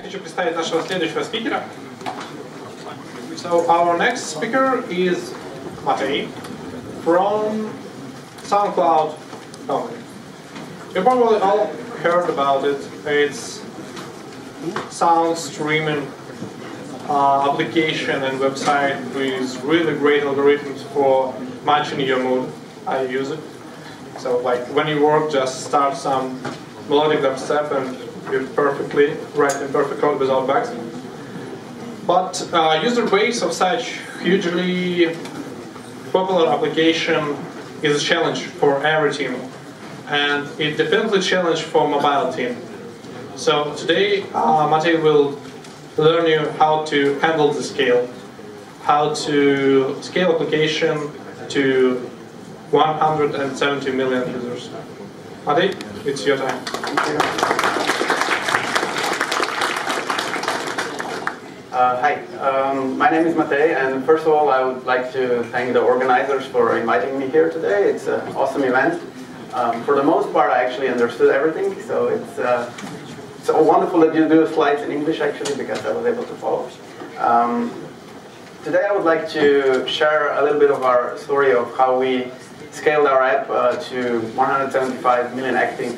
хочу представить нашего следующего спикера. So our next speaker is Matej from SoundCloud company. You probably all heard about it. It's sound streaming application and website with really great algorithms for matching your mood. I use it. So like when you work, just start some melodic dubstep and you're perfectly right in perfect code without bugs. But user base of such hugely popular application is a challenge for every team, and it definitely a challenge for mobile team. So today, Matej will learn you how to handle the scale, how to scale application to 170 million users. Matej, it's your time. Thank you. Hi, my name is Matej, and first of all, I would like to thank the organizers for inviting me here today. It's an awesome event. For the most part, I actually understood everything, so it's so wonderful that you do slides in English, actually, because I was able to follow. Today, I would like to share a little bit of our story of how we scaled our app to 175 million active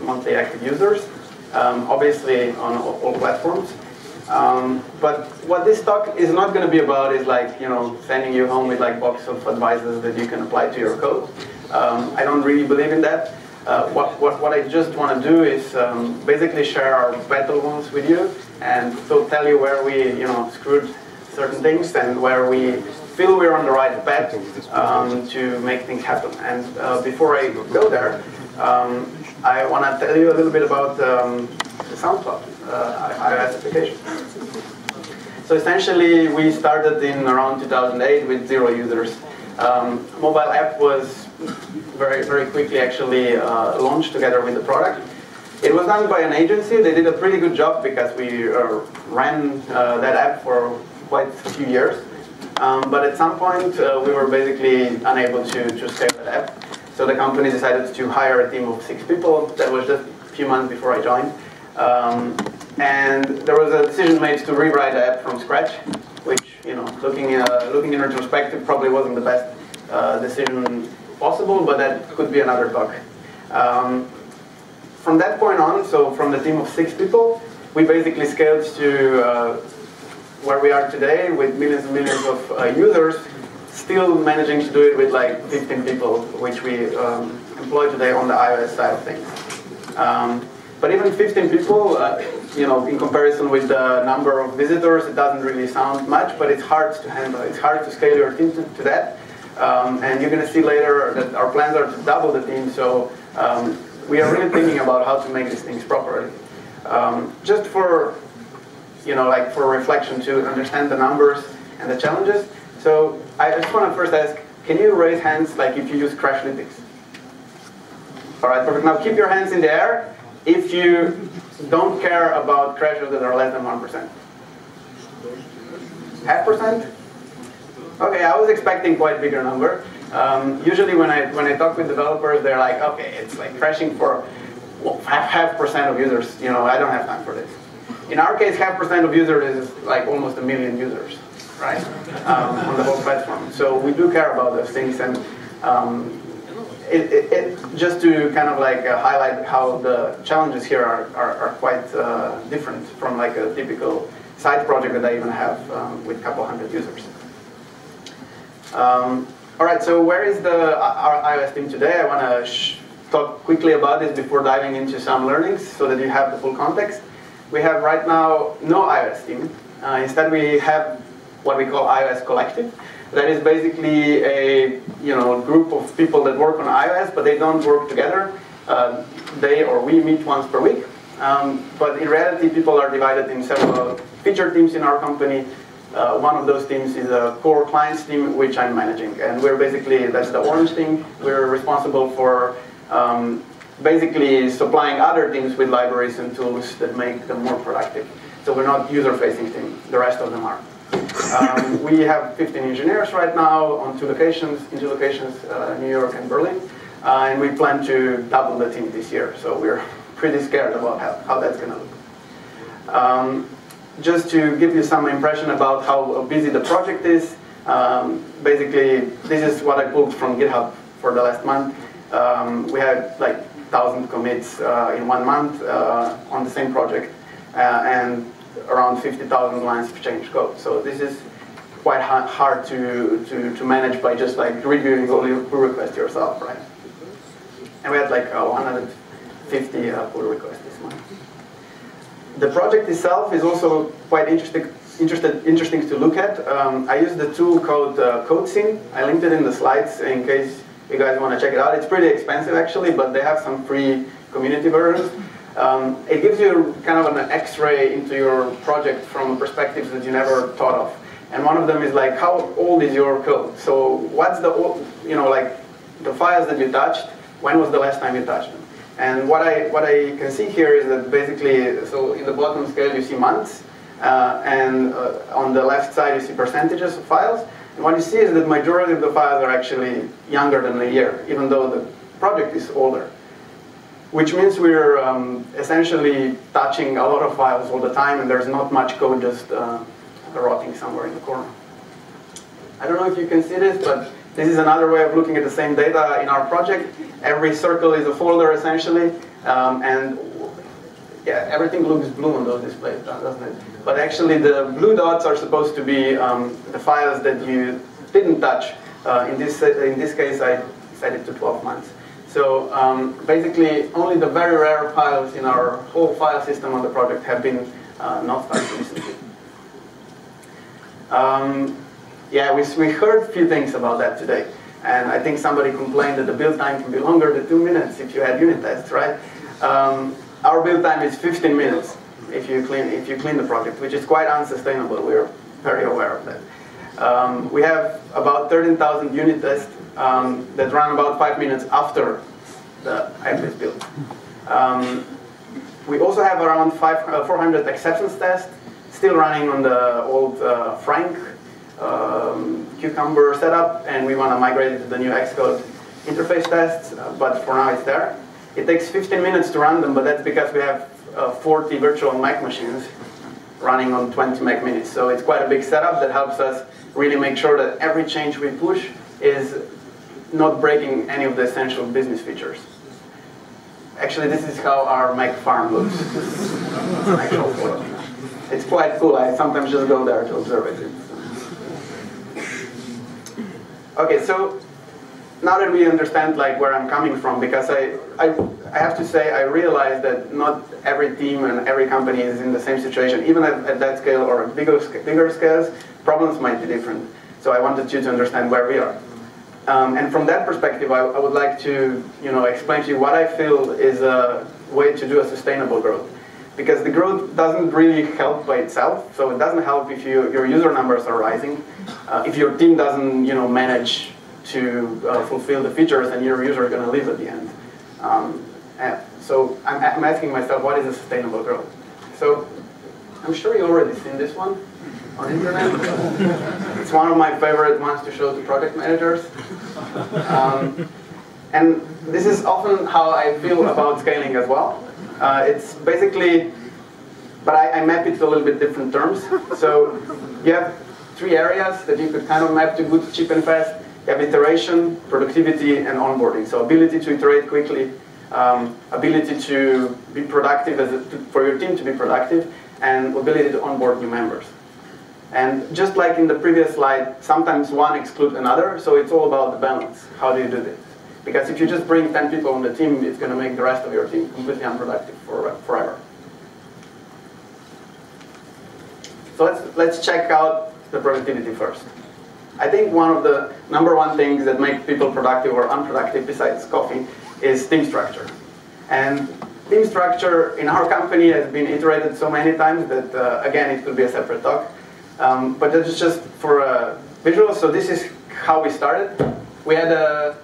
monthly active users, obviously on all platforms. But what this talk is not going to be about is like, you know, sending you home with like box of advices that you can apply to your code. I don't really believe in that. What I just want to do is basically share our battle wounds with you, and so tell you where we, you know, screwed certain things and where we feel we're on the right path to make things happen. And before I go there, I want to tell you a little bit about the SoundCloud iOS application. So essentially, we started in around 2008 with 0 users. Mobile app was very quickly actually launched together with the product. It was done by an agency. They did a pretty good job because we ran that app for quite a few years. But at some point, we were basically unable to scale that app. So the company decided to hire a team of 6 people. That was just a few months before I joined. And there was a decision made to rewrite the app from scratch, which, you know, looking in retrospective, probably wasn't the best decision possible, but that could be another talk. From that point on, so from the team of 6 people, we basically scaled to where we are today with millions and millions of users, still managing to do it with like 15 people, which we employ today on the iOS side of things. But even 15 people, you know, in comparison with the number of visitors, it doesn't really sound much, but it's hard to handle. It's hard to scale your team to that. And you're going to see later that our plans are to double the team, so we are really thinking about how to make these things properly. Just for, you know, like for reflection to understand the numbers and the challenges. So I just want to first ask, can you raise hands like if you use Crashlytics? All right, perfect. Now keep your hands in the air if you don't care about crashes that are less than 1%. 0.5%? Okay, I was expecting quite a bigger number. Usually when I talk with developers, they're like, okay, it's like crashing for 0.5% of users. You know, I don't have time for this. In our case, 0.5% of users is like almost 1 million users, right? On the whole platform. So we do care about those things, and just to kind of like highlight how the challenges here are quite different from like a typical side project that I even have with a couple hundred users. All right, so where is our iOS team today? I want to talk quickly about this before diving into some learnings so that you have the full context. We have right now no iOS team. Instead, we have what we call iOS Collective. That is basically a group of people that work on iOS, but they don't work together. They or we meet once per week. But in reality, people are divided in several feature teams in our company. One of those teams is a core clients team, which I'm managing. And we're basically, that's the orange thing. We're responsible for basically supplying other teams with libraries and tools that make them more productive. So we're not user-facing team. The rest of them are. We have 15 engineers right now on in two locations, New York and Berlin. And we plan to double the team this year. So we're pretty scared about how that's going to look. Just to give you some impression about how busy the project is, basically this is what I pulled from GitHub for the last month. We had like 1,000 commits in 1 month on the same project, and around 50,000 lines of change code. So this is quite hard to manage by just like reviewing all your pull requests yourself, right? And we had like 150 pull requests this month. The project itself is also quite interesting to look at. I use the tool called CodeSyn. I linked it in the slides in case you guys want to check it out. It's pretty expensive actually, but they have some free community versions. It gives you kind of an X-ray into your project from perspectives that you never thought of. And one of them is like, how old is your code? So what's the old, like the files that you touched, when was the last time you touched them? And what I can see here is that basically, so in the bottom scale you see months, and on the left side you see percentages of files. And what you see is that majority of the files are actually younger than a year, even though the project is older. Which means we're essentially touching a lot of files all the time, and there's not much code just rotting somewhere in the corner. I don't know if you can see this, but this is another way of looking at the same data in our project. Every circle is a folder essentially, and yeah, everything looks blue on those displays, doesn't it? But actually the blue dots are supposed to be the files that you didn't touch. In this case I set it to 12 months. So basically only the very rare files in our whole file system on the project have been not touched recently. Yeah, we heard a few things about that today. And I think somebody complained that the build time can be longer than 2 minutes if you had unit tests, right? Our build time is 15 minutes if you clean the project, which is quite unsustainable. We're very aware of that. We have about 13,000 unit tests that run about 5 minutes after the app is built. We also have around 400 exceptions tests still running on the old Frank Cucumber setup, and we want to migrate it to the new Xcode interface tests, but for now it's there. It takes 15 minutes to run them, but that's because we have 40 virtual Mac machines running on 20 Mac minis. So it's quite a big setup that helps us really make sure that every change we push is not breaking any of the essential business features. Actually, this is how our Mac farm looks. It's quite cool. I sometimes just go there to observe it. Okay, so now that we understand like where I'm coming from, because I have to say I realize that not every team and every company is in the same situation. Even at that scale or at bigger scales, problems might be different. So I wanted you to understand where we are. And from that perspective, I would like to explain to you what I feel is a way to do a sustainable growth. Because the growth doesn't really help by itself. So it doesn't help if your user numbers are rising. If your team doesn't manage to fulfill the features, and your user is going to leave at the end. So I'm asking myself, what is a sustainable growth? So I'm sure you already seen this one on the internet. It's one of my favorite ones to show to project managers. And this is often how I feel about scaling as well. It's basically, but I map it to a little bit different terms. So you have 3 areas that you could kind of map to good, cheap, and fast. You have iteration, productivity, and onboarding. So ability to iterate quickly, ability to be productive, for your team to be productive, and ability to onboard new members. And just like in the previous slide, sometimes one excludes another, so it's all about the balance. How do you do this? Because if you just bring 10 people on the team, it's going to make the rest of your team completely unproductive forever. So let's check out the productivity first. I think one of the #1 things that make people productive or unproductive, besides coffee, is team structure. And team structure in our company has been iterated so many times that, again, it could be a separate talk. But that's just for a visual. So this is how we started. We had a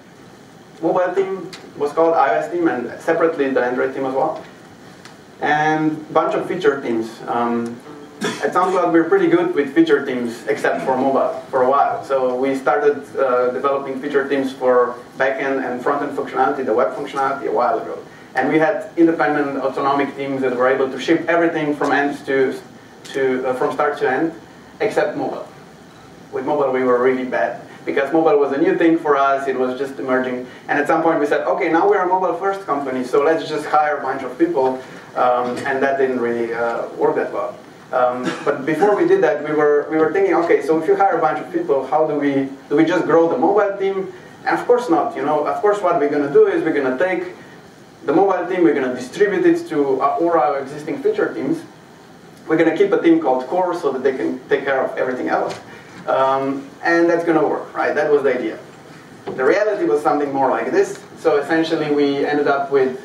mobile team, was called iOS team, and separately the Android team as well. And a bunch of feature teams. At SoundCloud, we're pretty good with feature teams, except for mobile, for a while. So we started developing feature teams for backend and frontend functionality, the web functionality, a while ago. And we had independent autonomic teams that were able to ship everything from from start to end, except mobile. With mobile, we were really bad, because mobile was a new thing for us. It was just emerging. And at some point, we said, OK, now we're a mobile-first company, so let's just hire a bunch of people. And that didn't really work that well. But before we did that, we were thinking, OK, so if you hire a bunch of people, how do we just grow the mobile team? And of course not. Of course, what we're going to do is we're going to take the mobile team, we're going to distribute it to all our existing feature teams. We're going to keep a team called core so that they can take care of everything else. And that's going to work, right? That was the idea. The reality was something more like this. So essentially, we ended up with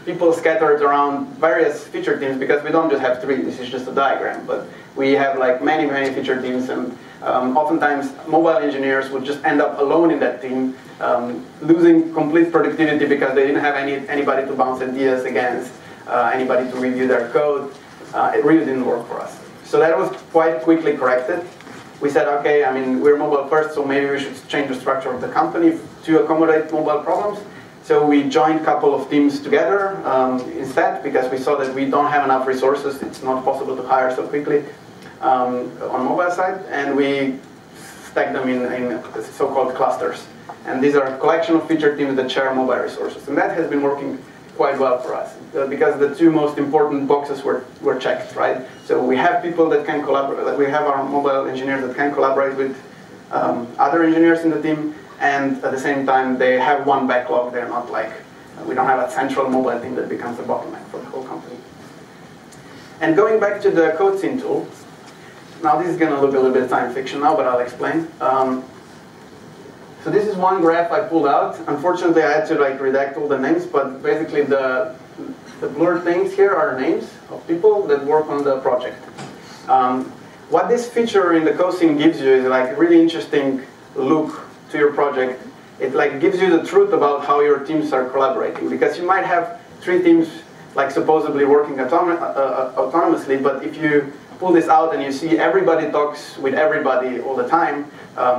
people scattered around various feature teams, because we don't just have 3. This is just a diagram. But we have like many, many feature teams. And oftentimes, mobile engineers would just end up alone in that team, losing complete productivity because they didn't have anybody to bounce ideas against, anybody to review their code. It really didn't work for us. So that was quite quickly corrected. We said, OK, I mean, we're mobile first, so maybe we should change the structure of the company to accommodate mobile problems. So we joined a couple of teams together instead, because we saw that we don't have enough resources. It's not possible to hire so quickly on mobile side. And we stacked them in so-called clusters. And these are a collection of feature teams that share mobile resources. And that has been working quite well for us, because the 2 most important boxes were checked, right? So we have people that can collaborate. We have our mobile engineers that can collaborate with other engineers in the team, and at the same time, they have one backlog. They're not like, we don't have a central mobile team that becomes a bottleneck for the whole company. And going back to the code scene tool, now this is going to look a little bit science fiction now, but I'll explain. So this is one graph I pulled out. Unfortunately, I had to like redact all the names, but basically the blurred things here are the names of people that work on the project. What this feature in the code scene gives you is like a really interesting look to your project. It like gives you the truth about how your teams are collaborating, because you might have 3 teams like supposedly working autonomously, but if you pull this out and you see everybody talks with everybody all the time,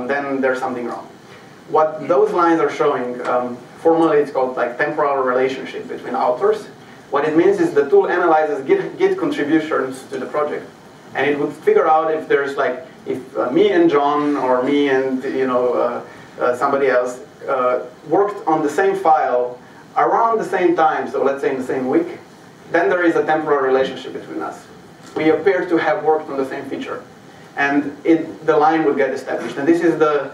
then there's something wrong. What those lines are showing, formally it's called like temporal relationship between authors. What it means is the tool analyzes Git contributions to the project, and it would figure out if there's like, if me and John or me and somebody else worked on the same file around the same time, so let's say in the same week, then there is a temporal relationship between us. We appear to have worked on the same feature, and the line would get established. And this is the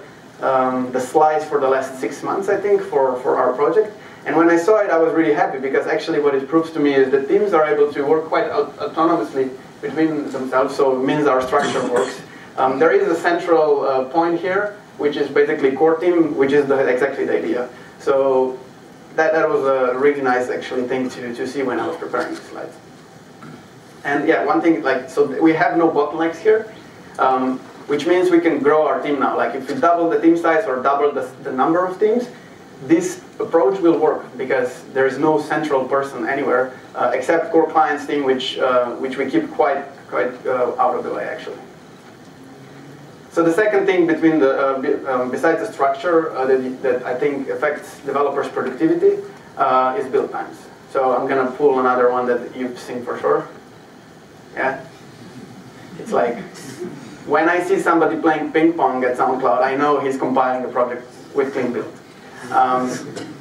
slides for the last 6 months, I think, for our project. And when I saw it, I was really happy, because actually what it proves to me is that teams are able to work quite autonomously between themselves, so it means our structure works. There is a central point here, which is basically core team, which is exactly the idea. So that was a really nice actually thing to see when I was preparing the slides. And yeah, one thing, like, so we have no bottlenecks here, which means we can grow our team now. Like if we double the team size or double the number of teams, this approach will work, because there is no central person anywhere except core clients team, which we keep quite out of the way actually. So the second thing between besides the structure that I think affects developers' productivity is build times. So I'm going to pull another one that you've seen for sure. Yeah, it's like when I see somebody playing ping pong at SoundCloud, I know he's compiling the project with clean build.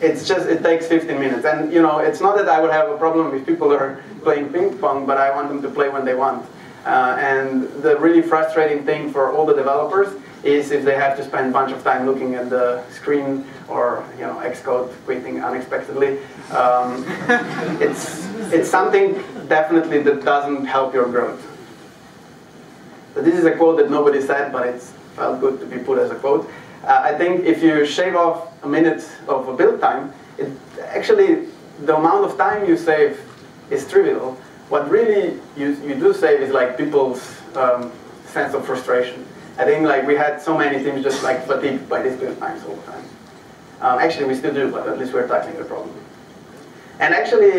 It takes 15 minutes, and it's not that I would have a problem if people are playing ping pong, but I want them to play when they want. And the really frustrating thing for all the developers is if they have to spend a bunch of time looking at the screen, or Xcode quitting unexpectedly. It's something definitely that doesn't help your growth. So this is a quote that nobody said, but it felt good to be put as a quote. I think if you shave off a minute of a build time, actually the amount of time you save is trivial. What really you do save is like people's sense of frustration. I think like we had so many teams just like fatigued by these build times all the time. Actually, we still do, but at least we're tackling the problem. And actually,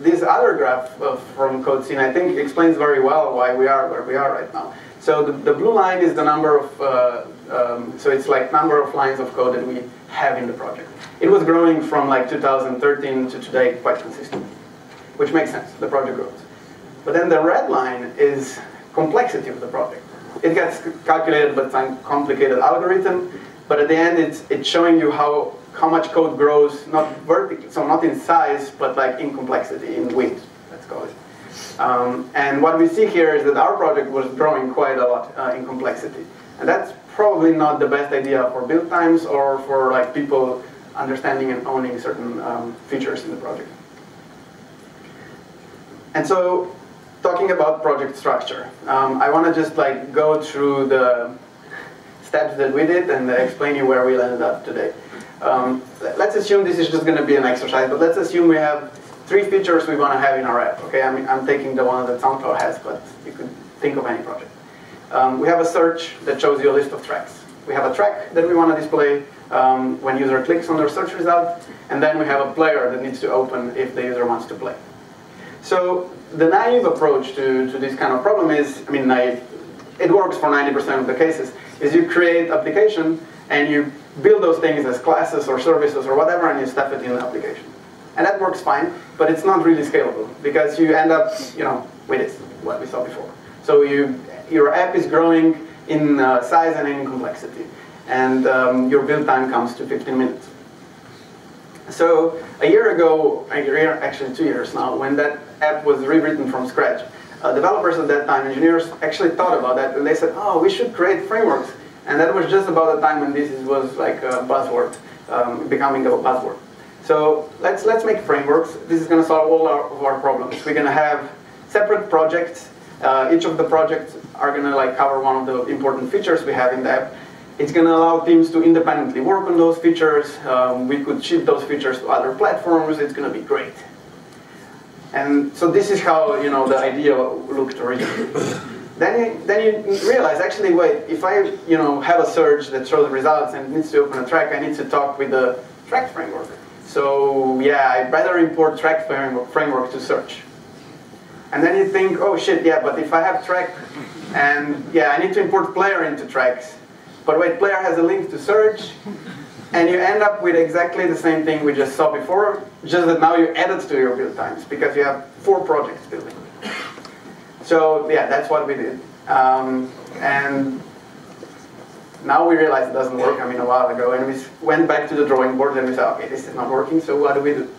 this other graph from CodeScene, I think, explains very well why we are where we are right now. So the blue line is the number of So it's like number of lines of code that we have in the project. It was growing from like 2013 to today quite consistently, which makes sense. The project grows. But then the red line is complexity of the project. It gets calculated by some complicated algorithm, but at the end it's showing you how much code grows, not vertically, so not in size, but like in complexity, in width, let's call it. And what we see here is that our project was growing quite a lot in complexity. And that's probably not the best idea for build times or for like people understanding and owning certain features in the project. And so, talking about project structure, I want to just like go through the steps that we did and explain you where we landed up today. Let's assume this is just going to be an exercise, but let's assume we have 3 features we want to have in our app. Okay, I mean, I'm taking the one that SoundCloud has, but you could think of any project. We have a search that shows you a list of tracks. We have a track that we want to display when user clicks on their search result, and then we have a player that needs to open if the user wants to play. So the naive approach to this kind of problem is, I mean, naive, it works for 90% of the cases, is you create application and you build those things as classes or services or whatever, and you stuff it in the application. And that works fine, but it's not really scalable because you end up, you know, with this, what we saw before. So your app is growing in size and in complexity, and your build time comes to 15 minutes. So a year ago, actually 2 years now, when that app was rewritten from scratch, developers at that time, engineers, actually thought about that, and they said, oh, we should create frameworks. And that was just about the time when this was like a buzzword, becoming a buzzword. So let's make frameworks. This is going to solve all of our problems. We're going to have separate projects. Each of the projects are going to like cover one of the important features we have in the app. It's going to allow teams to independently work on those features. We could ship those features to other platforms. It's going to be great. And so this is how, you know, the idea looked originally. Then you realize, actually, wait, if I, you know, have a search that shows results and it needs to open a track, I need to talk with the track framework. So yeah, I'd better import track framework to search. And then you think, oh shit, yeah, but if I have track, and yeah, I need to import player into tracks. But wait, player has a link to search, and you end up with exactly the same thing we just saw before, just that now you add it to your build times, because you have 4 projects building. So yeah, that's what we did. And now we realize it doesn't work, I mean, a while ago, and we went back to the drawing board and we said, okay, this is not working, so what do we do?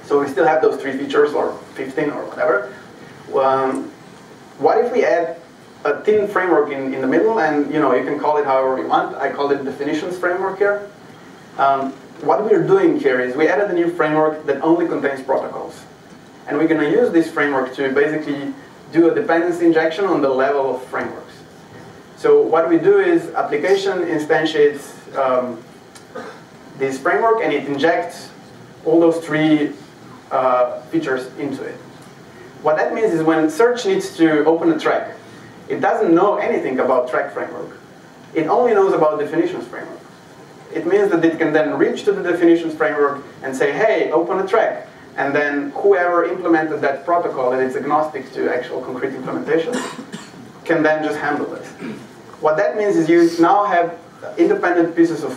So we still have those 3 features, or 15, or whatever. What if we add a thin framework in the middle, and you know, you can call it however you want. I call it definitions framework here. What we're doing here is we added a new framework that only contains protocols. And we're going to use this framework to basically do a dependency injection on the level of frameworks. So what we do is application instantiates this framework, and it injects all those 3 features into it. What that means is when search needs to open a track, it doesn't know anything about track framework. It only knows about definitions framework. It means that it can then reach to the definitions framework and say, hey, open a track. And then whoever implemented that protocol that is agnostic to actual concrete implementation can then just handle this. What that means is you now have independent pieces of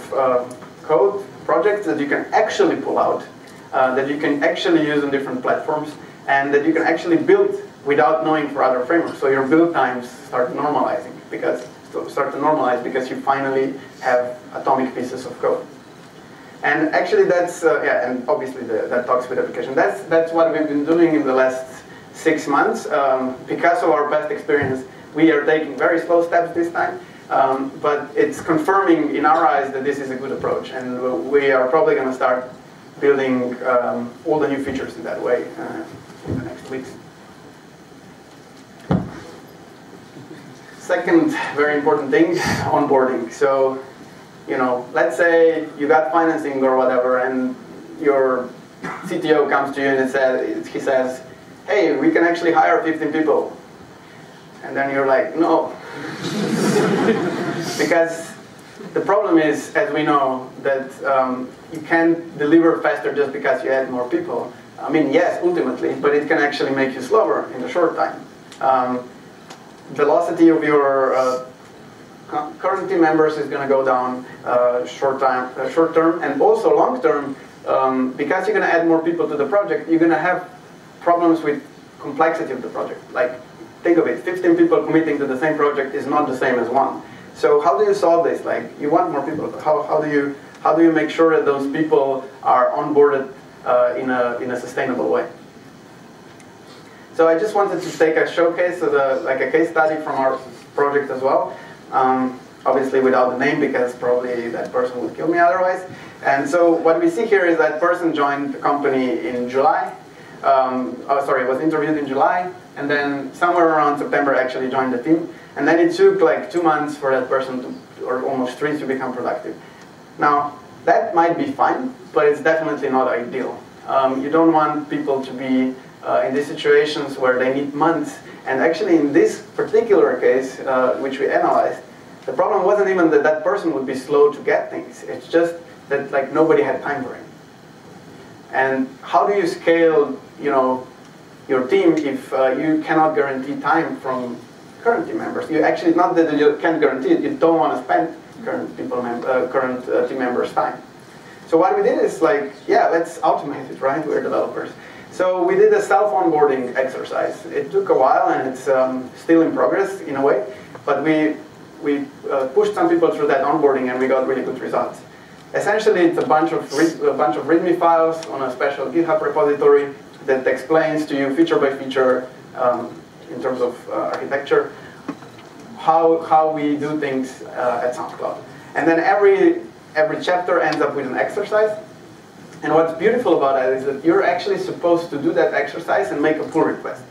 code, projects that you can actually pull out, that you can actually use on different platforms, and that you can actually build without knowing for other frameworks. So your build times start normalizing because you finally have atomic pieces of code. And actually that's, yeah, and obviously that talks with application. That's what we've been doing in the last 6 months. Because of our past experience, we are taking very slow steps this time. But it's confirming in our eyes that this is a good approach. And we are probably going to start building all the new features in that way in the next weeks. Second very important thing, onboarding. So, you know, let's say you got financing or whatever, and your CTO comes to you and he says, hey, we can actually hire 15 people. And then you're like, no. Because the problem is, as we know, that you can't deliver faster just because you add more people. I mean, yes, ultimately, but it can actually make you slower in the short time. Velocity of your current team members is going to go down short term, and also long term, because you're going to add more people to the project, you're going to have problems with complexity of the project. Like, think of it, 15 people committing to the same project is not the same as one. So how do you solve this? Like, you want more people. How do you make sure that those people are onboarded in a sustainable way? So I just wanted to take a showcase, like a case study from our project as well. Obviously without the name, because probably that person would kill me otherwise. And so what we see here is that person joined the company in July. Was interviewed in July, and then somewhere around September actually joined the team. And then it took like 2 months for that person to, or almost 3, to become productive. Now, that might be fine, but it's definitely not ideal. You don't want people to be in these situations where they need months. And actually in this particular case, which we analyzed, the problem wasn't even that that person would be slow to get things. It's just that like nobody had time for him. And how do you scale, your team if you cannot guarantee time from current team members? You actually, not that you can't guarantee it, you don't want to spend current team members' time. So what we did is like, yeah, let's automate it, right? We're developers. So we did a self-onboarding exercise. It took a while, and it's still in progress in a way, but we pushed some people through that onboarding, and we got really good results. Essentially, it's a bunch of README files on a special GitHub repository that explains to you feature by feature, in terms of architecture, how we do things at SoundCloud. And then every chapter ends up with an exercise. And what's beautiful about that is that you're actually supposed to do that exercise and make a pull request.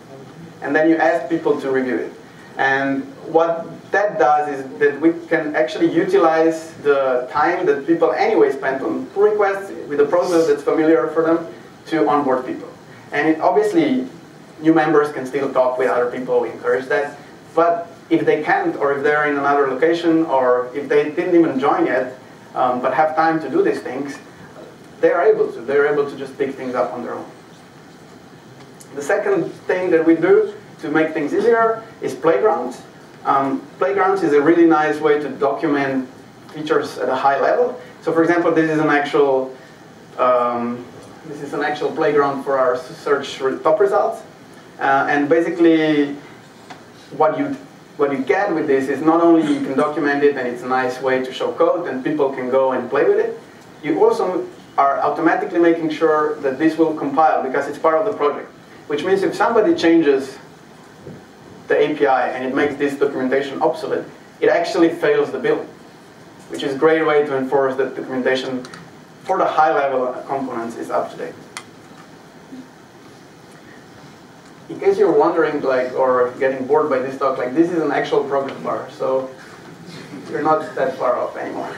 And then you ask people to review it. And what that does is that we can actually utilize the time that people anyway spent on pull requests with a process that's familiar for them to onboard people. And obviously, new members can still talk with other people, we encourage that. But if they can't, or if they're in another location, or if they didn't even join yet, but have time to do these things, they're able to. They're able to just pick things up on their own. The second thing that we do to make things easier is playgrounds. Playgrounds is a really nice way to document features at a high level. So for example, this is an actual playground for our search top results. And basically, what you get with this is not only you can document it and it's a nice way to show code and people can go and play with it, you also are automatically making sure that this will compile because it's part of the project. Which means if somebody changes the API and it makes this documentation obsolete, it actually fails the build, which is a great way to enforce that documentation for the high-level components is up to date. In case you're wondering, or getting bored by this talk, this is an actual progress bar, so you're not that far off anymore.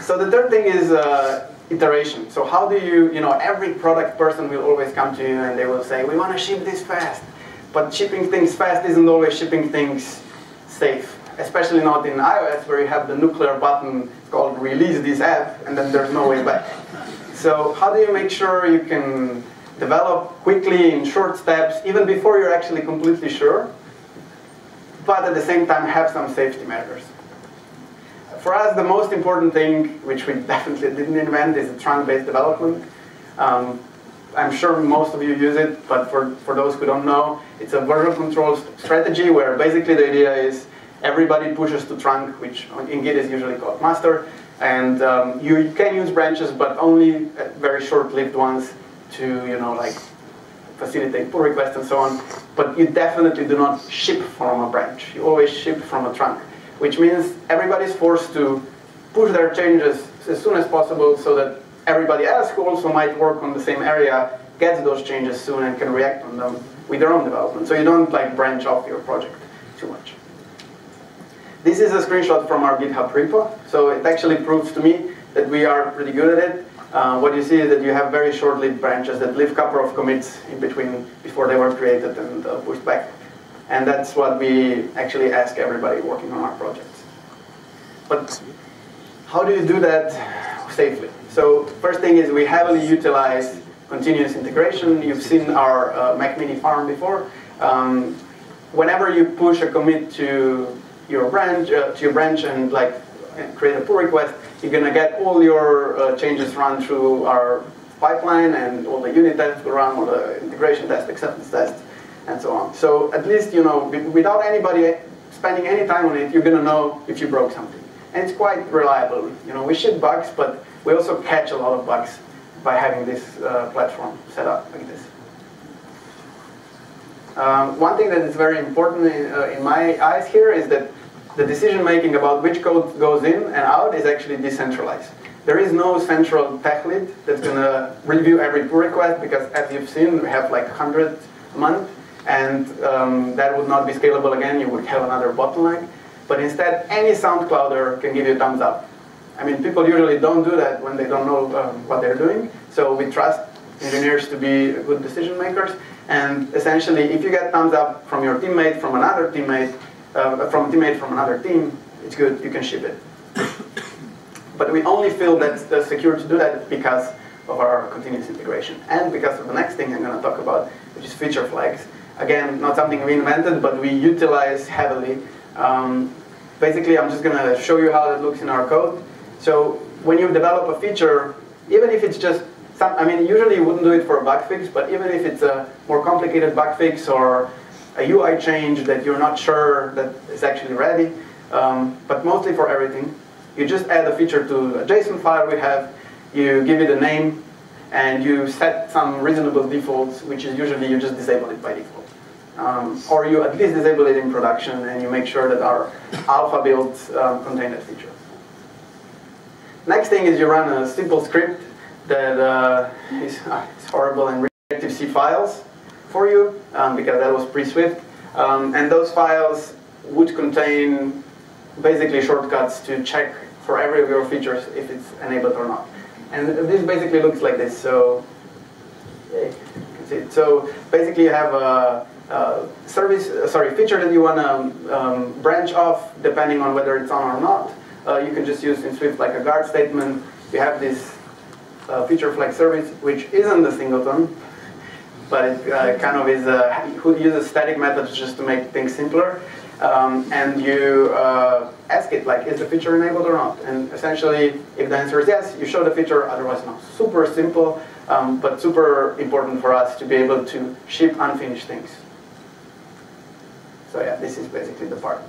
So the third thing is iteration. So how do you, every product person will always come to you and they will say, we want to ship this fast. But shipping things fast isn't always shipping things safe, especially not in iOS where you have the nuclear button called release this app and then there's no way back. So how do you make sure you can develop quickly in short steps, even before you're actually completely sure, but at the same time have some safety measures? For us, the most important thing, which we definitely didn't invent, is trunk-based development. I'm sure most of you use it, but for those who don't know, it's a version control strategy where basically the idea is everybody pushes to trunk, which in Git is usually called master, and you can use branches, but only very short-lived ones to, facilitate pull requests and so on. But you definitely do not ship from a branch. You always ship from a trunk, which means everybody's forced to push their changes as soon as possible so that everybody else who also might work on the same area gets those changes soon and can react on them with their own development. So you don't branch off your project too much. This is a screenshot from our GitHub repo. So it actually proves to me that we are pretty good at it. What you see is that you have very short-lived branches that leave a couple of commits in between before they were created and pushed back. And that's what we actually ask everybody working on our projects. But how do you do that safely? So first thing is we heavily utilize continuous integration. You've seen our Mac Mini farm before. Whenever you push a commit to your branch and like create a pull request, you're gonna get all your changes run through our pipeline, and all the unit tests will run, all the integration tests, acceptance tests, and so on. So at least, you know, without anybody spending any time on it, you're gonna know if you broke something. And it's quite reliable. You know, we ship bugs, but we also catch a lot of bugs by having this platform set up like this. One thing that is very important in my eyes here is that the decision making about which code goes in and out is actually decentralized. There is no central tech lead that's going to review every pull request, because as you've seen, we have like 100 a month, and that would not be scalable again. You would have another bottleneck. But instead, any SoundClouder can give you a thumbs up. I mean, people usually don't do that when they don't know what they're doing. So we trust engineers to be good decision makers. And essentially, if you get thumbs up from your teammate, from another teammate, from a teammate from another team, it's good. You can ship it. But we only feel that it's secure to do that because of our continuous integration, and because of the next thing I'm going to talk about, which is feature flags. Again, not something we invented, but we utilize heavily. Basically, I'm just going to show you how that looks in our code. So when you develop a feature, even if it's just I mean, usually you wouldn't do it for a bug fix, but even if it's a more complicated bug fix or a UI change that you're not sure that is actually ready, but mostly for everything, you just add a feature to a JSON file we have, you give it a name, and you set some reasonable defaults, which is usually you just disable it by default. Or you at least disable it in production, and you make sure that our alpha builds contain that feature. Next thing is you run a simple script that is horrible and reactive C files for you, because that was pre-Swift. And those files would contain basically shortcuts to check for every of your features if it's enabled or not. And this basically looks like this. So, yeah, you can see it. So basically you have a feature that you want to branch off depending on whether it's on or not. You can just use in Swift like a guard statement. You have this feature flag service, which isn't a singleton, but it kind of is who uses static methods just to make things simpler. And you ask it, like, is the feature enabled or not? And essentially, if the answer is yes, you show the feature, otherwise no. Super simple, but super important for us to be able to ship unfinished things. So yeah, this is basically the part.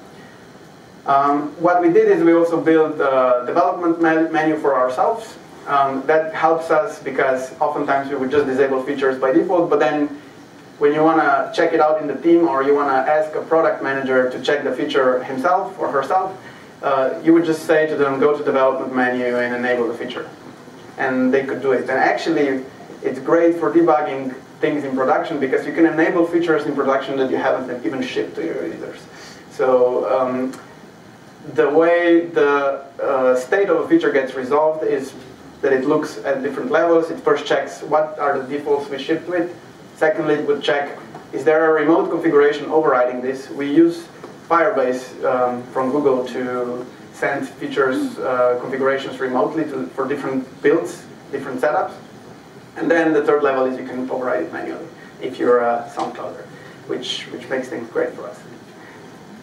What we did is we also built a development menu for ourselves. That helps us because oftentimes we would just disable features by default, but then when you want to check it out in the team, or you want to ask a product manager to check the feature himself or herself, you would just say to them, go to development menu and enable the feature. And they could do it. And actually, it's great for debugging things in production because you can enable features in production that you haven't even shipped to your users. So the way the state of a feature gets resolved is that it looks at different levels. It first checks what are the defaults we shipped with. Secondly, it would check, is there a remote configuration overriding this? We use Firebase from Google to send features, configurations remotely for different builds, different setups. And then the third level is you can override it manually if you're a SoundClouder, which makes things great for us.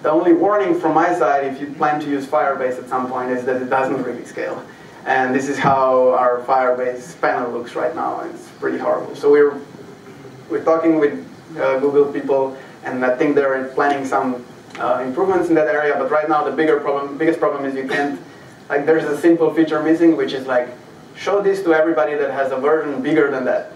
The only warning from my side, if you plan to use Firebase at some point, is that it doesn't really scale. And this is how our Firebase panel looks right now, and it's pretty horrible. So we're talking with Google people, and I think they're planning some improvements in that area. But right now, the biggest problem is you can't, like, there's a simple feature missing, which is like, show this to everybody that has a version bigger than that.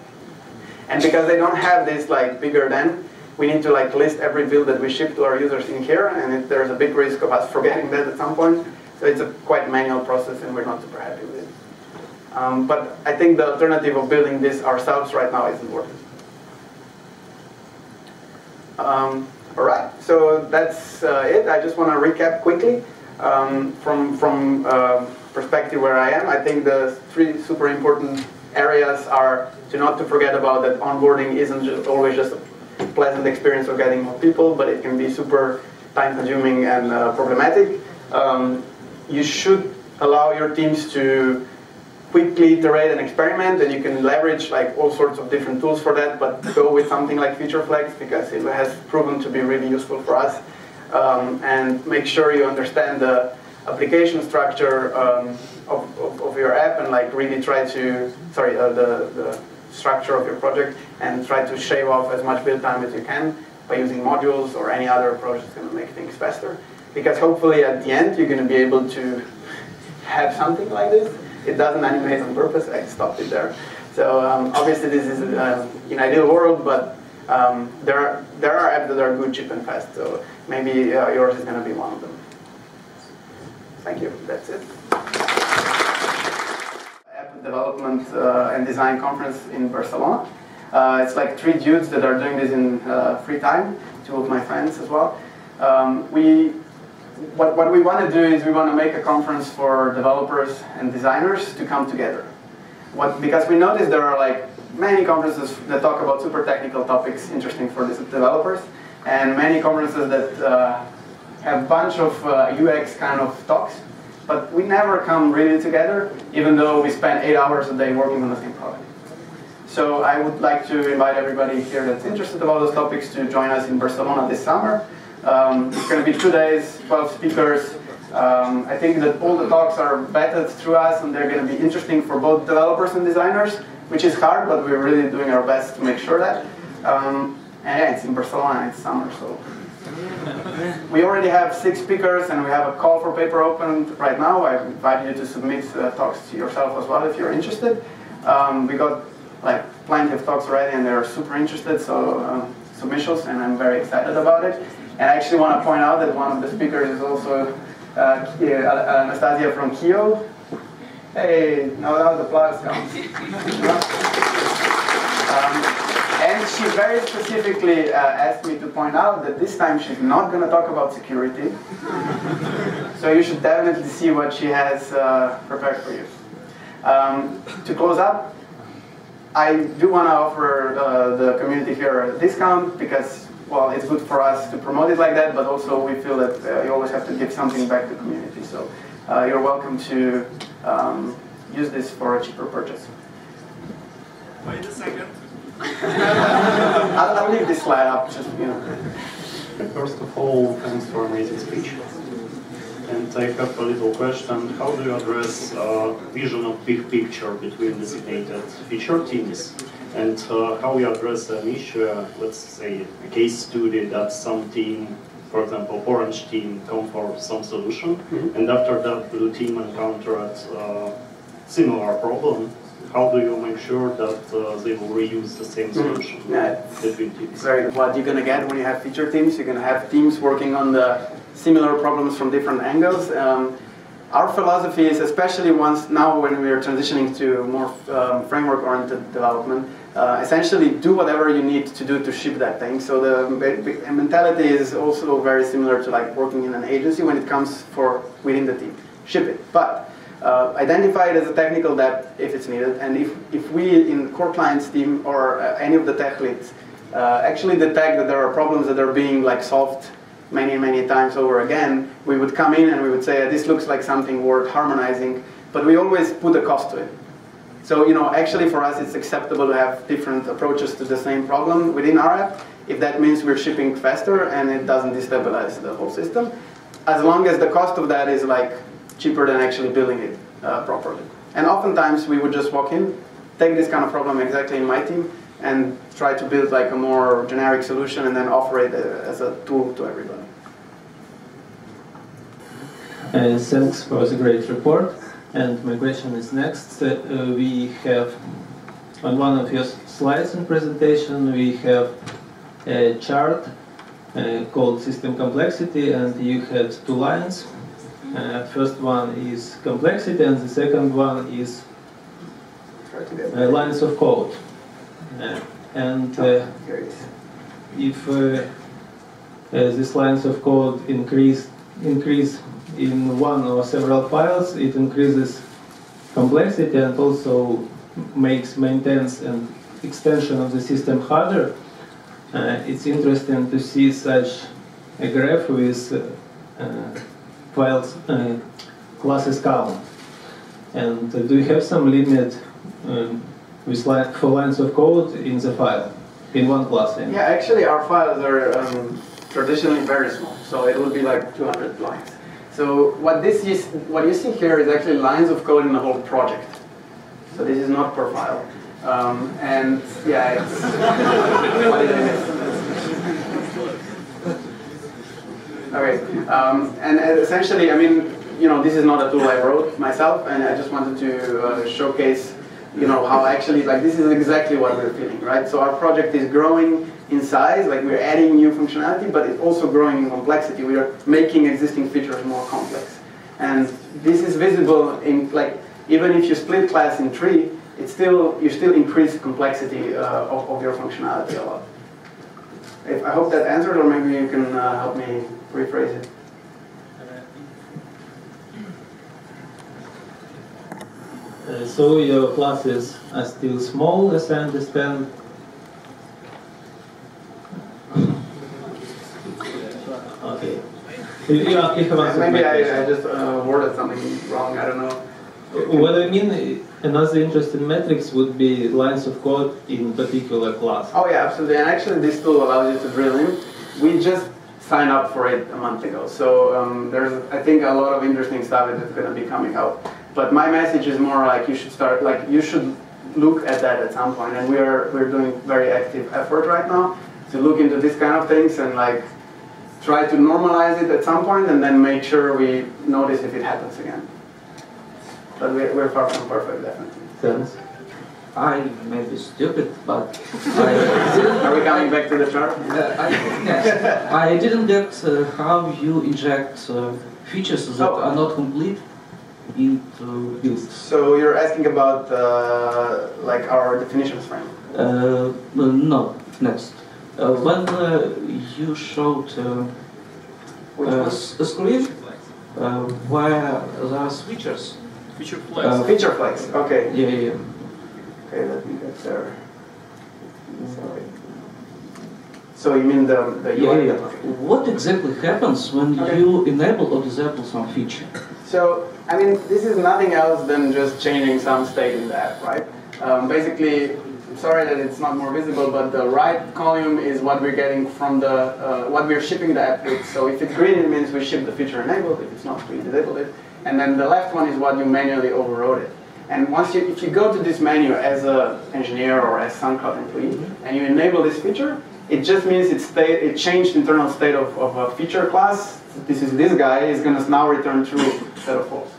And because they don't have this like bigger than, we need to like list every build that we ship to our users in here, and there's a big risk of us forgetting that at some point. So it's a quite manual process, and we're not super happy with it. But I think the alternative of building this ourselves right now isn't worth it. All right, so that's it. I just want to recap quickly from perspective where I am. I think the three super important areas are not to forget about that onboarding isn't always just a pleasant experience of getting more people, but it can be super time-consuming and problematic. You should allow your teams to quickly iterate and experiment, and you can leverage like all sorts of different tools for that, but go with something like feature flags because it has proven to be really useful for us. and make sure you understand the application structure of your app, and like really try to, the structure of your project, and try to shave off as much build time as you can by using modules or any other approach that's going to make things faster. Because hopefully at the end you're going to be able to have something like this. It doesn't animate on purpose, I stopped it there. So obviously this is an ideal world, but there are apps that are good, cheap, and fast. So maybe yours is going to be one of them. Thank you. That's it. App development and design conference in Barcelona. It's like 3 dudes that are doing this in free time. 2 of my friends as well. What we want to do is we want to make a conference for developers and designers to come together. Because we noticed there are like many conferences that talk about super technical topics interesting for these developers, and many conferences that have a bunch of UX kind of talks, but we never come really together, even though we spend 8 hours a day working on the same product. So I would like to invite everybody here that's interested about those topics to join us in Barcelona this summer. It's going to be 2 days, 12 speakers. I think that all the talks are vetted through us, and they're going to be interesting for both developers and designers, which is hard, but we're really doing our best to make sure that. And yeah, it's in Barcelona, it's summer, so. We already have 6 speakers, and we have a call for paper open right now. I invite you to submit talks to yourself as well if you're interested. We got like plenty of talks already, and they're super interested, so submissions, and I'm very excited about it. And I actually want to point out that one of the speakers is also Anastasia from Kyiv. Hey, now the applause comes. And she very specifically asked me to point out that this time she's not going to talk about security. So you should definitely see what she has prepared for you. To close up, I do want to offer the community here a discount because, well, it's good for us to promote it like that, but also we feel that you always have to give something back to the community. So you're welcome to use this for a cheaper purchase. Wait a second. I'll leave this slide up, just, you know. First of all, thanks for an amazing speech. And I have a little question. How do you address vision of big picture between designated feature teams? And how you address an issue, let's say a case study that some team, for example, orange team, come for some solution, and after that blue team encountered similar problem. How do you make sure that they will reuse the same solution between teams? Very good. What you're going to get when you have feature teams, you're going to have teams working on the similar problems from different angles. Our philosophy is, especially now when we are transitioning to more framework-oriented development, essentially do whatever you need to do to ship that thing. So the mentality is also very similar to like working in an agency when it comes for within the team. Ship it. But identify it as a technical debt if it's needed, and if we in core clients team or any of the tech leads actually detect that there are problems that are being like solved many times over again, we would come in and we would say, this looks like something worth harmonizing, but we always put a cost to it. So, you know, actually for us it's acceptable to have different approaches to the same problem within our app, if that means we're shipping faster and it doesn't destabilize the whole system, as long as the cost of that is like cheaper than actually building it properly. And oftentimes we would just walk in, take this kind of problem exactly in my team, and try to build like a more generic solution and then offer it as a tool to everybody. Thanks for the great report. And my question is next. We have, on one of your slides in presentation, we have a chart called system complexity, and you had 2 lines. First one is complexity, and the second one is lines of code. If these lines of code increase in one or several files, it increases complexity and also maintains an extension of the system harder. It's interesting to see such a graph with files classes count. And do you have some limit for lines of code in the file, in one class? Yeah, actually our files are traditionally very small. So it would be like 200 lines. So what you see here is actually lines of code in the whole project. So this is not per file. And yeah, it's what it is. Okay, and essentially, I mean, you know, this is not a tool I wrote myself, and I just wanted to showcase, you know, how actually, like, this is exactly what we're feeling, right? So our project is growing in size, like we're adding new functionality, but it's also growing in complexity. We are making existing features more complex. And this is visible in, like, even if you split class in 3, it's still, you still increase complexity of your functionality a lot. I hope that answered, or maybe you can help me rephrase it. So your classes are still small, as I understand. Okay. Maybe I just worded something wrong, I don't know. What I mean, another interesting metrics would be lines of code in particular class. Oh yeah, absolutely. And actually this tool allows you to drill in. We just signed up for it a month ago. So there's, I think, a lot of interesting stuff that's going to be coming out. But my message is more like you should start, like you should look at that at some point. And we're doing very active effort right now to look into this kind of things and like try to normalize it at some point and then make sure we notice if it happens again. But we're far from perfect, definitely. Thanks. I may be stupid, but I didn't. Are we coming back to the chart? Yes. I didn't get how you inject features that are not complete into build. So you're asking about like our definitions framework? No. Next. When you showed a screen where there are features. Feature flags. Feature flags. Okay. Yeah. Okay, let me get there. Sorry. So you mean the UI? Yeah. What exactly happens when you enable or disable some feature? So, I mean, this is nothing else than just changing some state in the app, right? Basically, I'm sorry that it's not more visible, but the right column is what we're getting from the, what we're shipping the app with. So if it's green, it means we ship the feature enabled. If it's not, we disable it. And then the left one is what you manually overrode it. And once if you go to this menu as an engineer or as SoundCloud employee, and you enable this feature, it just means it changed internal state of a feature class. This guy is going to now return true instead of false.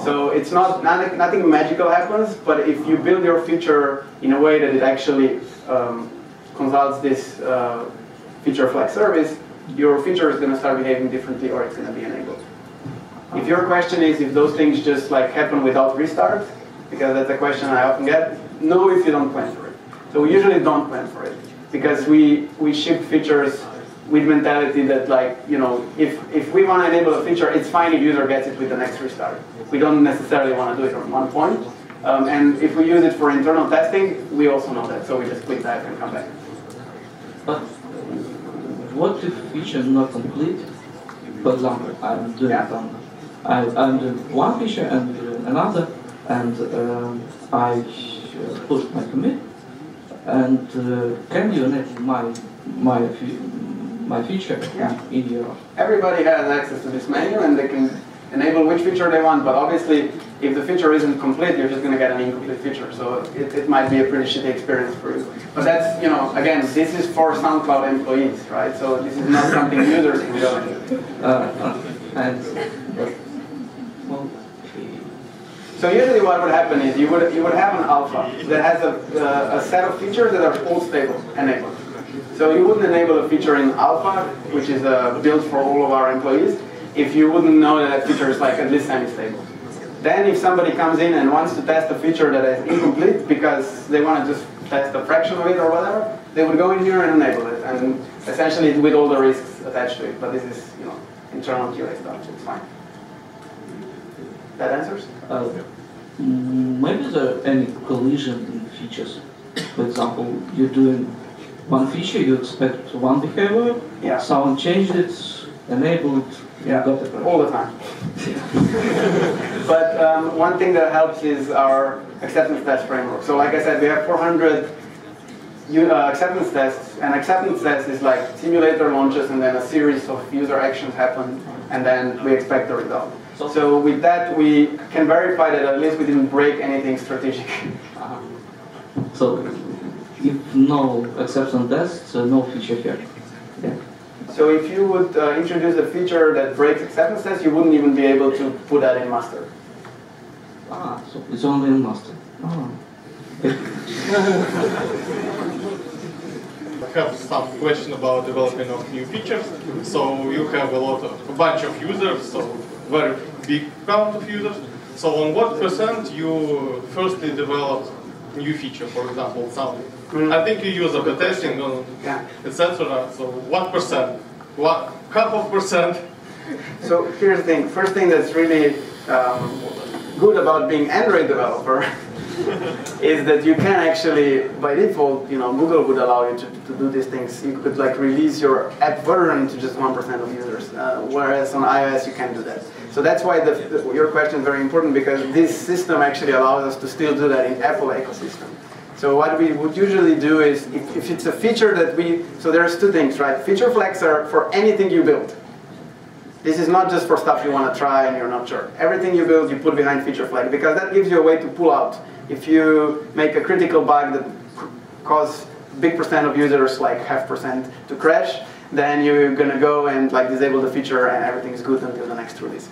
So it's nothing magical happens, but if you build your feature in a way that it actually consults this feature flag service, your feature is going to start behaving differently, or it's going to be enabled. If your question is if those things just like happen without restart, because that's a question I often get, no, if you don't plan for it. So we usually don't plan for it, because we ship features with mentality that, like, you know, if we want to enable a feature, it's fine if user gets it with the next restart. We don't necessarily want to do it on one point. And if we use it for internal testing, we also know that, so we just quit that and come back. But what if feature is not complete? For example, I'm doing one feature and another, and I push my commit, and can you enable my feature in your... Everybody has access to this menu, and they can enable which feature they want, but obviously, if the feature isn't complete, you're just going to get an incomplete feature, so it might be a pretty shitty experience for you. But that's, you know, again, this is for SoundCloud employees, right? So this is not something users can go into. So usually what would happen is you would have an alpha that has a set of features that are all stable, enabled. So you wouldn't enable a feature in alpha, which is built for all of our employees, if you wouldn't know that that feature is like at least semi-stable. Then if somebody comes in and wants to test a feature that is incomplete because they want to just test a fraction of it or whatever, they would go in here and enable it, and essentially with all the risks attached to it. But this is, you know, internal QA stuff, so it's fine. That answers? Maybe there any collision in features. For example, you're doing one feature, you expect one behavior, someone changed it, enabled, all the time. But one thing that helps is our acceptance test framework. So like I said, we have 400 acceptance tests, and acceptance test is like simulator launches and then a series of user actions happen, and then we expect the result. So with that, we can verify that at least we didn't break anything strategic. So if no acceptance tests, no feature here. Yeah. So if you would introduce a feature that breaks acceptance tests, you wouldn't even be able to put that in master. So it's only in master. I have some question about development of new features. So you have a bunch of users, so very big count of users. So on what % you firstly develop new feature, for example, something? I think you use a testing, etc. So what %? What half of %? So here's the thing. First thing that's really good about being Android developer is that you can actually, by default, Google would allow you to do these things. You could like release your app version to just 1% of users, whereas on iOS you can't do that. So that's why your question is very important, because this system actually allows us to still do that in Apple ecosystem. So what we would usually do is, if it's a feature that so there's two things, right? Feature flags are for anything you build. This is not just for stuff you want to try and you're not sure. Everything you build, you put behind feature flag, because that gives you a way to pull out. If you make a critical bug that causes big % of users, like 0.5%, to crash, then you're going to go and like disable the feature and everything is good until the next release.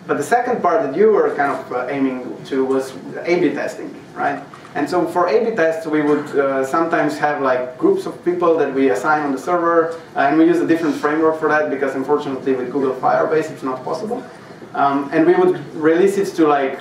But the second part that you were kind of aiming to was A/B testing, right? And so for A/B tests, we would sometimes have like groups of people that we assign on the server, and we use a different framework for that because unfortunately with Google Firebase it's not possible. And we would release it to like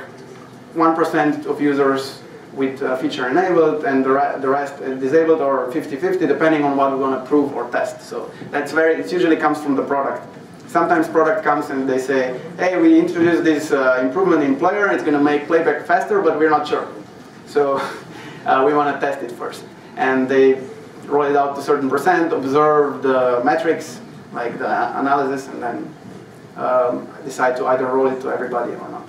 1% of users with feature enabled, and the rest disabled, or 50-50 depending on what we want to prove or test. So it usually comes from the product. Sometimes product comes and they say, hey, we introduced this improvement in player, it's going to make playback faster, but we're not sure. So we want to test it first. And they roll it out to a certain % observe the metrics, like the analysis, and then decide to either roll it to everybody or not.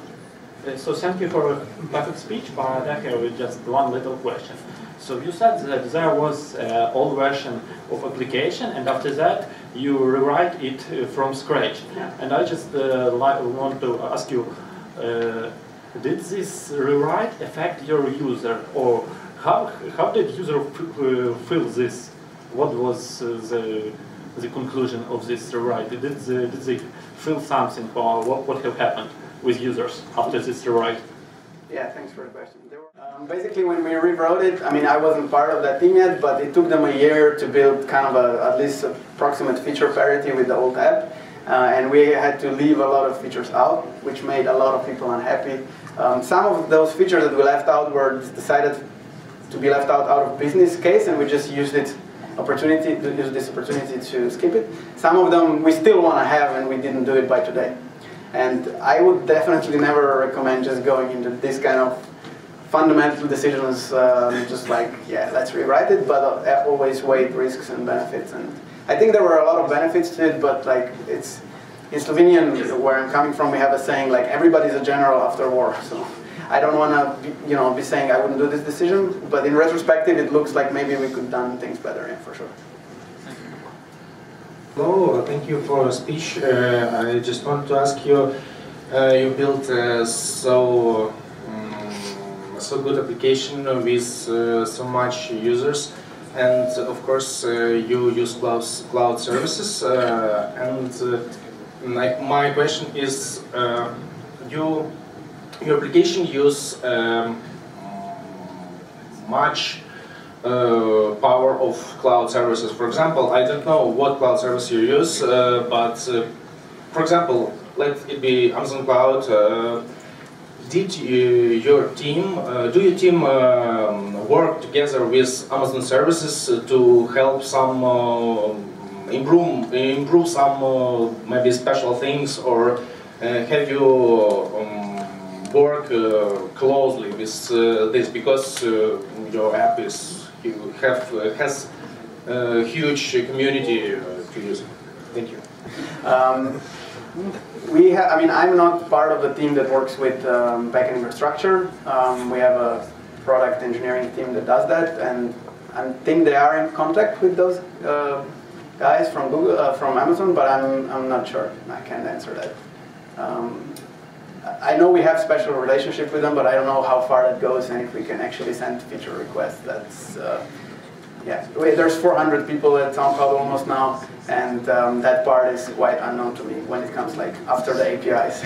So thank you for a perfect speech, but I have just one little question. So you said that there was an old version of application, and after that you rewrite it from scratch. Yeah. And I just want to ask you, did this rewrite affect your user, or how did user feel this? What was the conclusion of this rewrite? Did they feel something, or what have happened with users after this rewrite? Yeah, thanks for the question. Basically, when we rewrote it, I mean, I wasn't part of that team yet, but it took them a year to build kind of at least approximate feature parity with the old app. And we had to leave a lot of features out, which made a lot of people unhappy. Some of those features that we left out were decided to be left out of business case, and we just used this opportunity to skip it. Some of them we still want to have, and we didn't do it by today. And I would definitely never recommend just going into this kind of fundamental decisions, just like, yeah, let's rewrite it, but always weigh risks and benefits. And I think there were a lot of benefits to it, but like it's in Slovenian, where I'm coming from, we have a saying like everybody's a general after war. So I don't want to be saying I wouldn't do this decision, but in retrospective, it looks like maybe we could have done things better, yeah, for sure. Hello, thank you for the speech. I just want to ask you, you built so good application with so much users, and of course you use cloud services. My question is, your application use much power of cloud services. For example, I don't know what cloud service you use, but for example, let it be Amazon Cloud. Did your team work together with Amazon services to help some improve some maybe special things, or have you work closely with this, because your app has a huge community to use it? Thank you. I mean, I'm not part of the team that works with backend infrastructure. We have a product engineering team that does that, and I think they are in contact with those guys from Google, from Amazon, but I'm not sure. I can't answer that. I know we have special relationship with them, but I don't know how far that goes and if we can actually send feature requests. That's yeah. There's 400 people at SoundCloud almost now, and that part is quite unknown to me when it comes like after the APIs.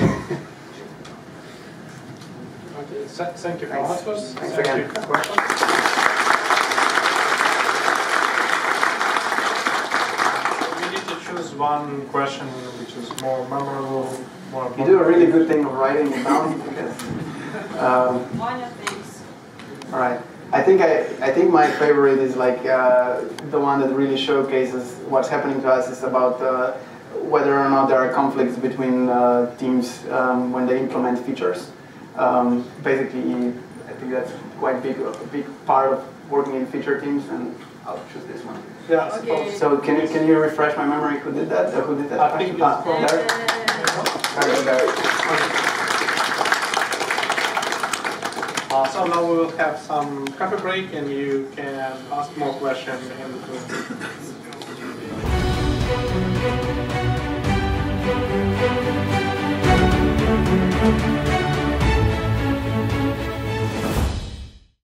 Okay, thank you for answers. Thanks again. You for questions. We need to choose one question which is more memorable. You do a really good thing of writing it down because. One of these. All right. I think my favorite is like the one that really showcases what's happening to us is about whether or not there are conflicts between teams when they implement features. Basically, I think that's quite a big part of working in feature teams, and I'll choose this one. Yeah. Okay. So can you refresh my memory? Who did that? Who did that? I think it's there. So now we will have some coffee break, and you can ask more questions in between.